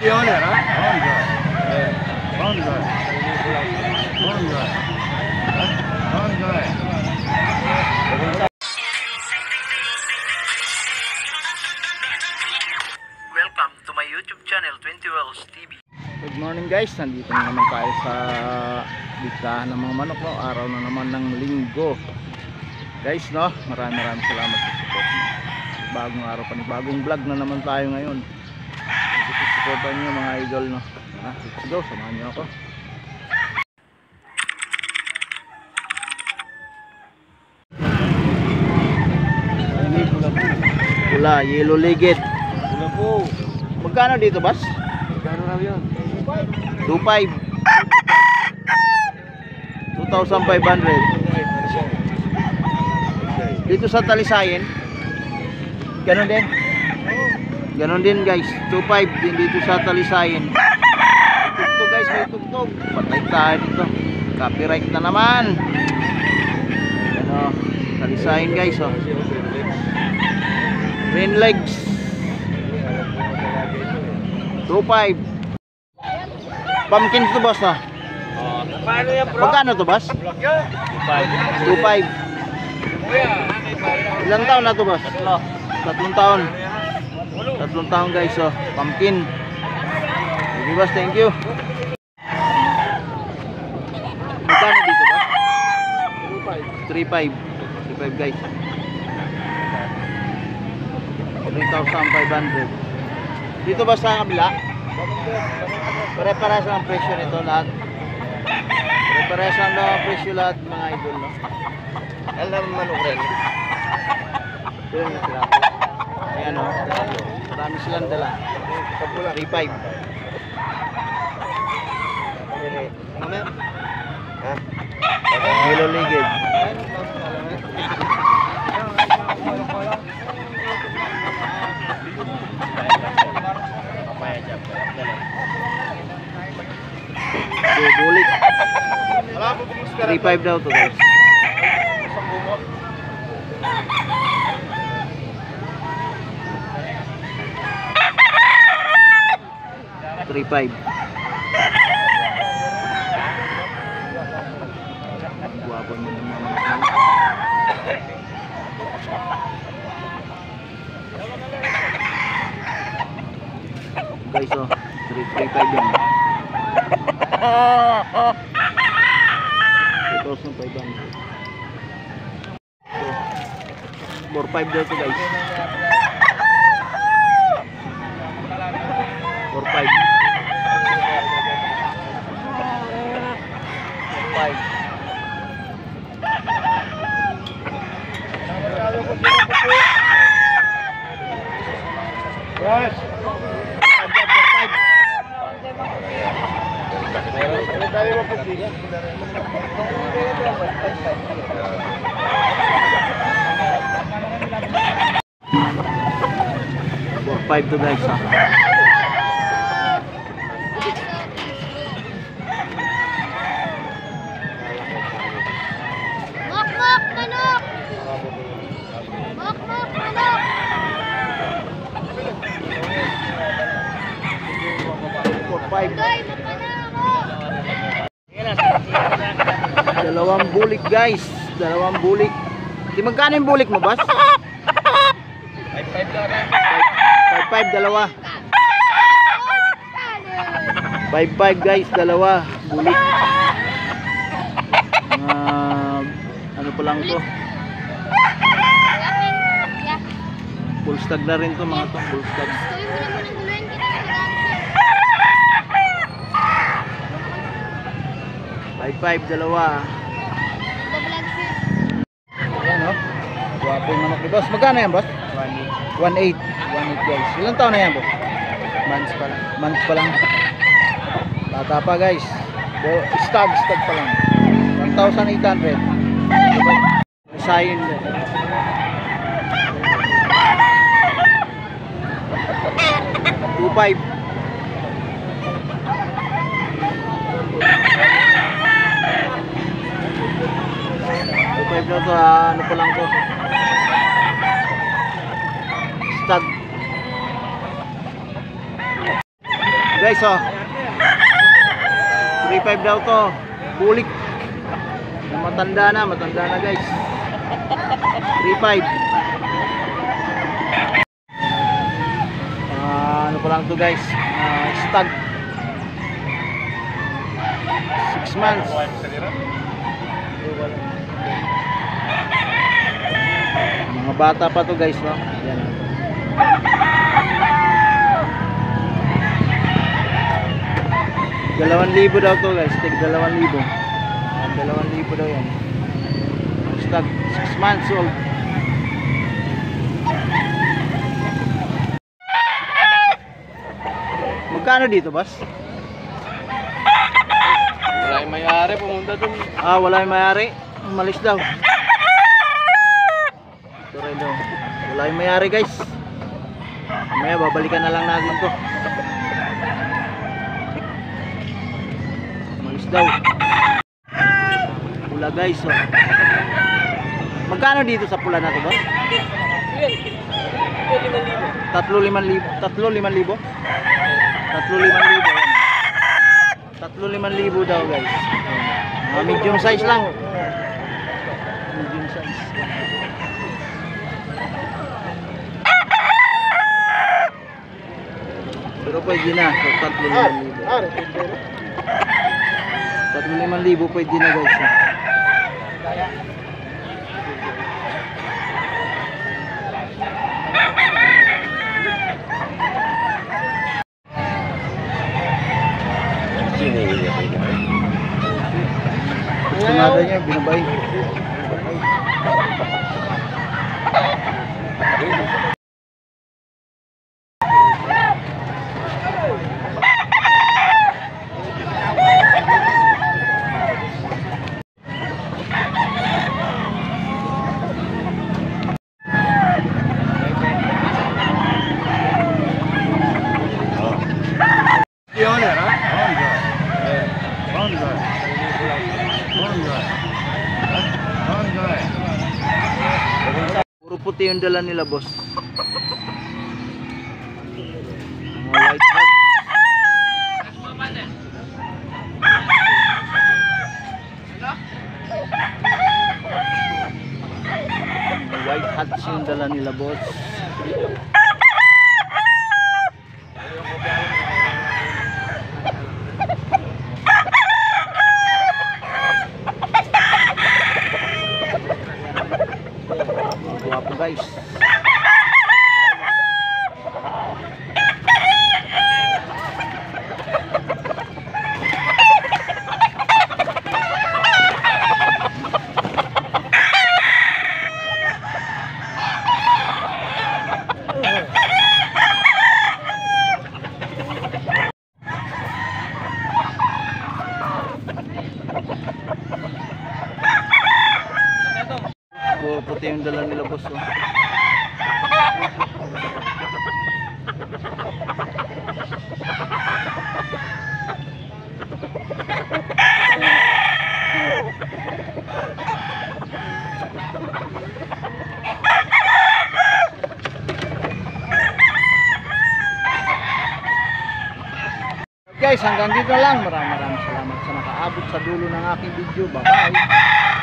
owner, ha? Bonjour. Bonjour. Bonjour. Welcome to my YouTube channel, 20 Wells TV. Good morning guys, nandito na naman tayo sa bitahan ng mga manok, no? Araw na naman ng linggo guys, no? Maraming salamat sa support mo. Bagong araw pa, bagong vlog na naman tayo ngayon. Supportan nyo mga idol, no? Let's go, samahan nyo ako. Pula, yellow legged. Pula po. Magkano dito, boss? Magkano raw yun? 2,500. 2,500. Dito sa Talisayin, ganon din. Ganon din guys, 2,500 din dito sa Talisayin. Tugtog guys, may tugtog. Patay tayo dito. Copyright na naman. Ano, Talisayin guys, oh. Green legs 2,500. Pumpkins to boss, no? Paano yan, bro? Magkano to boss? 2,500. Ilang taon na to boss? 3 taon. 3 taon guys, oh. Pumpkin. Sige boss, thank you. Magkano dito boss? 3,500. 3,500 guys. 3,500. Dito ba sa kabila? Pare-parehas ang presyo nito lahat. Pare-parehas ang presyo lahat mga idol, no? Alam manok rin. Ito yung sila. Ayan, oh. Marami silang dala. 3,500. Ano? Ha? Yellow legged. Bulik. 3,500 daw to guys. 3,500. Guwapo mo naman guys, oh. 3,500 yan. 2,500. 4,500 daw to guys. 4,500. 4,500 to guys, ha. Mok manok. Mok manok. 4,500. Day, magkano? Dalawang bulik guys, dalawang bulik. Di magkano yung bulik mo, boss? 5,500 dalawa. 5,500 guys, dalawa bulik. Ano pa lang to? Full stag na rin to mga to, full stag. 5,500 dalawa. Ayan, oh. Guwapo yung manok ni boss. Magkano yan, boss? 1,800. 1,800 guys. Ilang taon na yan, boss? Months pa lang. Months pa lang. Bata pa guys. Stag pa lang. 1,800. Sign. 2,500. 2,500 na to, ano pa lang to. Stag. guys, oh. 3.5 daw to. Bulik. Matanda na guys. 3.5. Ano pa lang to guys? Stag. 6 months. Mga bata pa to guys, no? Yan. 2,000 daw to guys, tig 2,000. 2,000 daw yan. Stag 6 months old. Magkano dito, boss? Wala yung may-ari, pumunta dun. Wala yung may-ari. Umalis daw. Ito rin daw. Wala yung may-ari guys. Mamaya babalikan na lang natin to. Umalis daw. Pula guys, oh. Magkano dito sa pula na to, boss? 3,500. 3,500? 3,500 daw guys. Medium size lang. Medium size. Pero pwede na. So, 3,500. 3,500 pwede na guys. Gusto nada niya, binabay. Puro puti yung dala nila, boss. Mga white hat. Mga white hats yung dala nila, boss. Guwapo guys. Puti yung dala nila, boss, oh. Guys, hanggang dito lang. Maraming salamat sa nakaabot sa dulo ng aking video. Bye-bye.